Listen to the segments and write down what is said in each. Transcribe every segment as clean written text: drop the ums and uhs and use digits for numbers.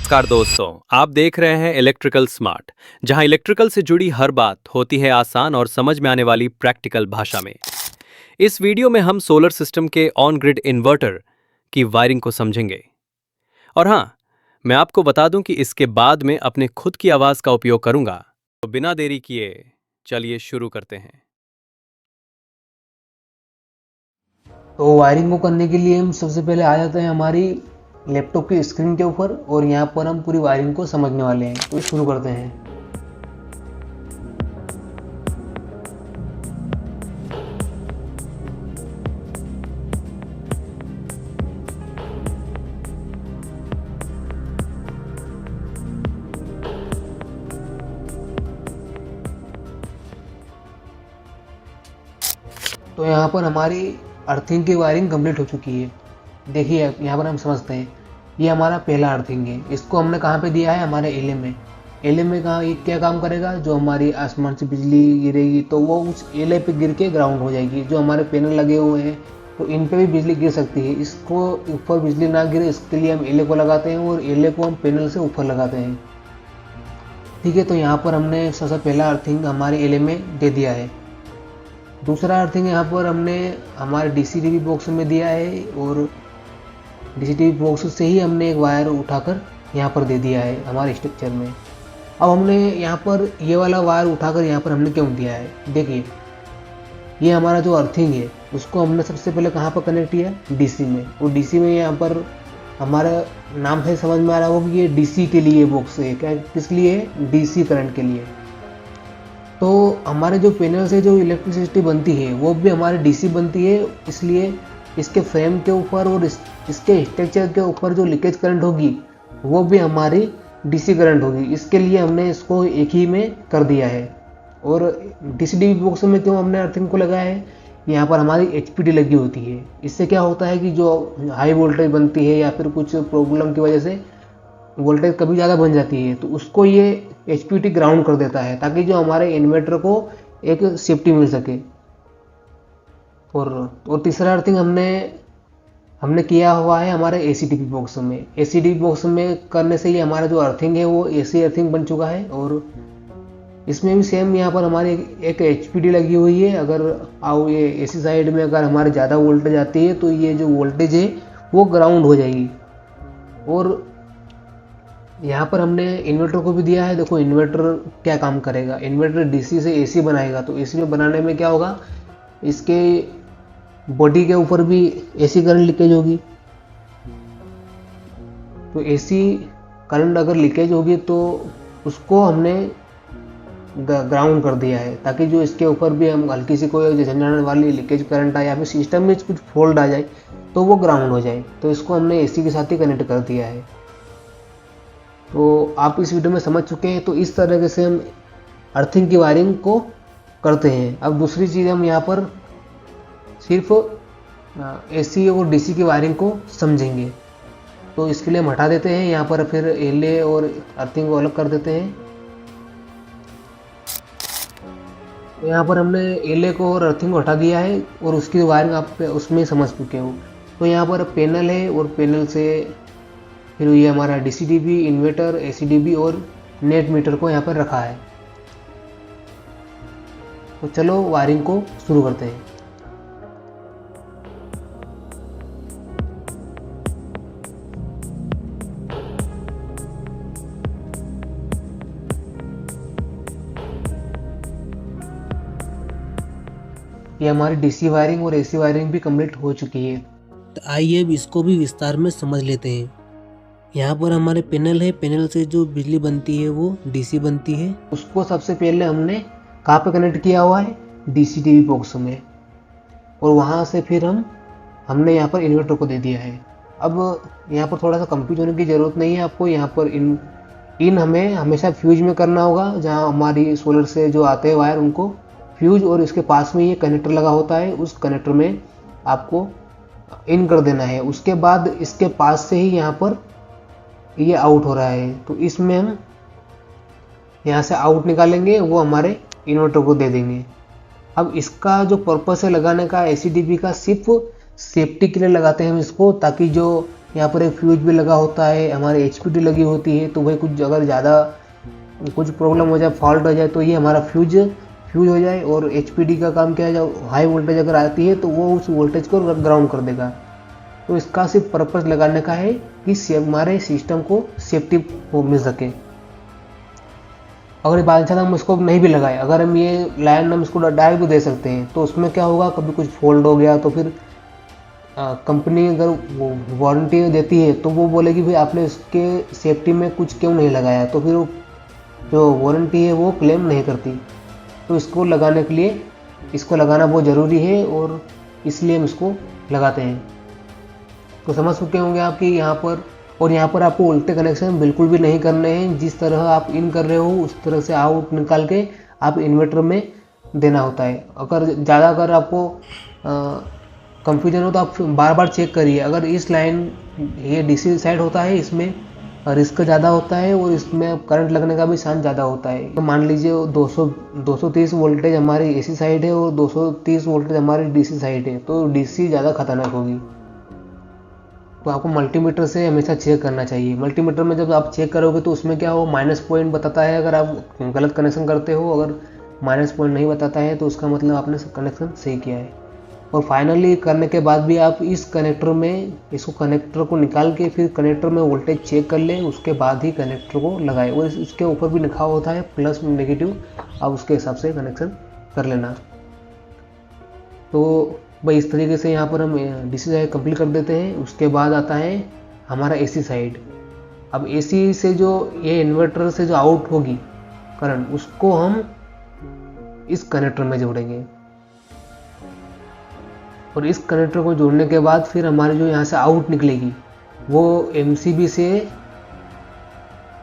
नमस्कार दोस्तों, आप देख रहे हैं इलेक्ट्रिकल स्मार्ट, जहां इलेक्ट्रिकल से जुड़ी हर बात होती है आसान और समझ में आने वाली प्रैक्टिकल भाषा में। इस वीडियो में हम सोलर सिस्टम के ऑन ग्रिड इन्वर्टर की वायरिंग को समझेंगे। और हाँ, मैं आपको बता दूं कि इसके बाद में अपने खुद की आवाज का उपयोग करूंगा। तो बिना देरी किए चलिए शुरू करते हैं। तो वायरिंग को करने के लिए हम सबसे पहले आ जाते हैं हमारी लैपटॉप की स्क्रीन के ऊपर और यहाँ पर हम पूरी वायरिंग को समझने वाले हैं। तो शुरू करते हैं। तो यहाँ पर हमारी अर्थिंग की वायरिंग कंप्लीट हो चुकी है। देखिए यहाँ पर हम समझते हैं, ये हमारा पहला अर्थिंग है। इसको हमने कहाँ पे दिया है, हमारे एले में। एले में कहाँ ये क्या काम करेगा, जो हमारी आसमान से बिजली गिरेगी तो वो उस एले पे गिर के ग्राउंड हो जाएगी। जो हमारे पैनल लगे हुए हैं तो इन पे भी बिजली गिर सकती है। इसको ऊपर बिजली ना गिरे इसके लिए हम एले को लगाते हैं और एले को हम पैनल से ऊपर लगाते हैं। ठीक है, तो यहाँ पर हमने सबसे पहला अर्थिंग हमारे एले में दे दिया है। दूसरा अर्थिंग यहाँ पर हमने हमारे डीसी-डीवी बॉक्स में दिया है और डीसी-डीवी बॉक्स से ही हमने एक वायर उठाकर यहाँ पर दे दिया है हमारे स्ट्रक्चर में। अब हमने यहाँ पर ये वाला वायर उठाकर यहाँ पर हमने क्यों दिया है, देखिए ये हमारा जो अर्थिंग है उसको हमने सबसे पहले कहाँ पर कनेक्ट किया, डीसी में। और डीसी में यहाँ पर हमारा नाम से समझ में आ रहा होगा कि ये डीसी के लिए बॉक्स है। क्या, किस लिए, डीसी करंट के लिए। तो हमारे जो पैनल से जो इलेक्ट्रिसिटी बनती है वो भी हमारी डीसी बनती है, इसलिए इसके फ्रेम के ऊपर और इसके स्ट्रक्चर के ऊपर जो लीकेज करंट होगी वो भी हमारी डीसी करंट होगी। इसके लिए हमने इसको एक ही में कर दिया है। और डीसी-डीवी बॉक्स में क्यों हमने अर्थिंग को लगाया है, यहाँ पर हमारी एचपीटी लगी होती है। इससे क्या होता है कि जो हाई वोल्टेज बनती है या फिर कुछ प्रॉब्लम की वजह से वोल्टेज कभी ज़्यादा बन जाती है तो उसको ये एचपीटी ग्राउंड कर देता है, ताकि जो हमारे इन्वर्टर को एक सेफ्टी मिल सके। और तीसरा अर्थिंग हमने किया हुआ है हमारे एसी-डीवी बॉक्स में। एसी-डीवी बॉक्स में करने से ही हमारा जो अर्थिंग है वो एसी अर्थिंग बन चुका है। और इसमें भी सेम यहाँ पर हमारी एक एचपीटी लगी हुई है। अगर ये एसी साइड में अगर हमारे ज़्यादा वोल्टेज आती है तो ये जो वोल्टेज है वो ग्राउंड हो जाएगी। और यहाँ पर हमने इन्वर्टर को भी दिया है। देखो इन्वर्टर क्या काम करेगा, इन्वर्टर डीसी से एसी बनाएगा। तो एसी में बनाने में क्या होगा, इसके बॉडी के ऊपर भी एसी करंट लीकेज होगी। तो एसी करंट अगर लीकेज होगी तो उसको हमने ग्राउंड कर दिया है, ताकि जो इसके ऊपर भी हम हल्की सी कोई झंझनाने वाली लीकेज करंट आए या फिर सिस्टम में कुछ फॉल्ट आ जाए तो वो ग्राउंड हो जाए। तो इसको हमने एसी के साथ ही कनेक्ट कर दिया है। तो आप इस वीडियो में समझ चुके हैं। तो इस तरह से हम अर्थिंग की वायरिंग को करते हैं। अब दूसरी चीज़ हम यहाँ पर सिर्फ एसी और डीसी की वायरिंग को समझेंगे। तो इसके लिए हम हटा देते हैं यहाँ पर, फिर एले और अर्थिंग को अलग कर देते हैं। तो यहाँ पर हमने एले को और अर्थिंग को हटा दिया है और उसकी वायरिंग आप उसमें समझ चुके हो। तो यहाँ पर पैनल है और पैनल से फिर ये हमारा डीसी-डीवी, इन्वर्टर, एसी-डीवी और नेट मीटर को यहाँ पर रखा है। तो चलो वायरिंग को शुरू करते हैं। ये हमारी डीसी वायरिंग और एसी वायरिंग भी कंप्लीट हो चुकी है। तो आइए अब इसको भी विस्तार में समझ लेते हैं। यहाँ पर हमारे पैनल है, पैनल से जो बिजली बनती है वो डीसी बनती है। उसको सबसे पहले हमने कहाँ पे कनेक्ट किया हुआ है, डीसी-डीवी बॉक्स में। और वहाँ से फिर हमने यहाँ पर इन्वर्टर को दे दिया है। अब यहाँ पर थोड़ा सा कंफ्यूज होने की ज़रूरत नहीं है आपको। यहाँ पर इन हमें हमेशा फ्यूज में करना होगा। जहाँ हमारी सोलर से जो आते हैं वायर उनको फ्यूज, और इसके पास में ये कनेक्टर लगा होता है, उस कनेक्टर में आपको इन कर देना है। उसके बाद इसके पास से ही यहाँ पर ये आउट हो रहा है, तो इसमें हम यहाँ से आउट निकालेंगे, वो हमारे इन्वर्टर को दे देंगे। अब इसका जो पर्पस है लगाने का एसी-डीवी का, सिर्फ सेफ्टी के लिए लगाते हैं हम इसको, ताकि जो यहाँ पर एक फ्यूज भी लगा होता है, हमारे HPD लगी होती है, तो भाई कुछ अगर ज़्यादा कुछ प्रॉब्लम हो जाए, फॉल्ट हो जाए, तो ये हमारा फ्यूज हो जाए। और HPD का काम क्या है, जब हाई वोल्टेज अगर आती है तो वो उस वोल्टेज को ग्राउंड कर देगा। तो इसका सिर्फ पर्पस लगाने का है कि हमारे सिस्टम को सेफ्टी वो मिल सके। अगर बाई चांस हम इसको नहीं भी लगाए, अगर हम ये लाइन हम इसको डायरेक्ट भी दे सकते हैं, तो उसमें क्या होगा, कभी कुछ फॉल्ट हो गया तो फिर कंपनी अगर वो वारंटी देती है तो वो बोलेगी भाई आपने इसके सेफ्टी में कुछ क्यों नहीं लगाया, तो फिर वो जो वारंटी है वो क्लेम नहीं करती। तो इसको लगाने के लिए इसको लगाना बहुत ज़रूरी है और इसलिए हम इसको लगाते हैं। तो समझ चुके होंगे आप कि यहाँ पर आपको उल्टे कनेक्शन बिल्कुल भी नहीं करने हैं। जिस तरह आप इन कर रहे हो उस तरह से आउट निकाल के आप इन्वर्टर में देना होता है। अगर आपको कंफ्यूजन हो तो आप बार बार चेक करिए। अगर इस लाइन ये DC साइड होता है, इसमें रिस्क ज़्यादा होता है और इसमें करंट लगने का भी चांस ज़्यादा होता है। तो मान लीजिए 230 वोल्टेज हमारी AC साइड है और 230 वोल्टेज हमारी DC साइड है, तो DC ज़्यादा खतरनाक होगी। तो आपको मल्टीमीटर से हमेशा चेक करना चाहिए। मल्टीमीटर में जब आप चेक करोगे तो उसमें क्या हो, माइनस पॉइंट बताता है अगर आप गलत कनेक्शन करते हो। अगर माइनस पॉइंट नहीं बताता है तो उसका मतलब आपने कनेक्शन सही किया है। और फाइनली करने के बाद भी आप इस कनेक्टर को निकाल के फिर कनेक्टर में वोल्टेज चेक कर लें, उसके बाद ही कनेक्टर को लगाएं। और इसके ऊपर भी लिखा होता है प्लस नेगेटिव, आप उसके हिसाब से कनेक्शन कर लेना। तो भाई इस तरीके से यहाँ पर हम DC साइड कंप्लीट कर देते हैं। उसके बाद आता है हमारा AC साइड। अब AC से जो ये इन्वर्टर से जो आउट होगी करंट, उसको हम इस कनेक्टर में जोड़ेंगे। और इस कनेक्टर को जोड़ने के बाद फिर हमारी जो यहाँ से आउट निकलेगी वो MCB से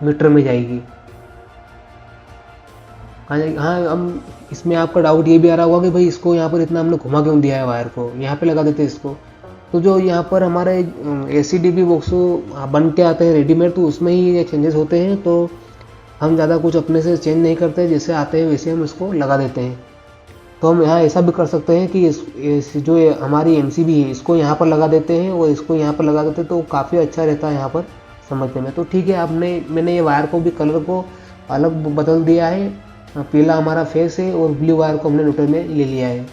मीटर में जाएगी। हाँ, हम इसमें आपका डाउट ये भी आ रहा होगा कि भाई इसको यहाँ पर इतना हमने घुमा क्यों दिया है, वायर को यहाँ पे लगा देते हैं इसको। तो जो यहाँ पर हमारे AC/DB बॉक्स बन के आते हैं रेडीमेड, तो उसमें ही ये चेंजेस होते हैं। तो हम ज़्यादा कुछ अपने से चेंज नहीं करते, जैसे आते हैं वैसे हम इसको लगा देते हैं। तो हम यहाँ ऐसा भी कर सकते हैं कि जो हमारी MCB है इसको यहाँ पर लगा देते हैं और इसको यहाँ पर लगा देते हैं, तो काफ़ी अच्छा रहता है यहाँ पर समझने में। तो ठीक है, मैंने ये वायर को भी कलर को अलग बदल दिया है। पीला हमारा फेस है और ब्लू वायर को हमने न्यूट्रल में ले लिया है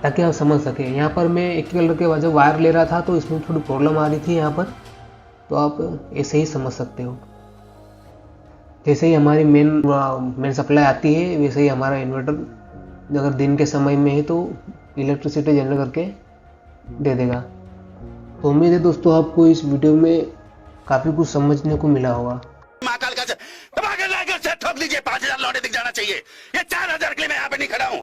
ताकि आप समझ सकें। यहाँ पर मैं एक कलर के वजह वायर ले रहा था तो इसमें थोड़ी प्रॉब्लम आ रही थी यहाँ पर, तो आप ऐसे ही समझ सकते हो। जैसे ही हमारी मेन सप्लाई आती है वैसे ही हमारा इन्वर्टर अगर दिन के समय में है तो इलेक्ट्रिसिटी जनरेट करके दे देगा। तो उम्मीद है दोस्तों आपको इस वीडियो में काफ़ी कुछ समझने को मिला होगा। महाकाल का ठोक लीजिए, 5000 लौटे दिख जाना चाहिए। ये 4000 के लिए मैं यहाँ पे नहीं खड़ा हूँ।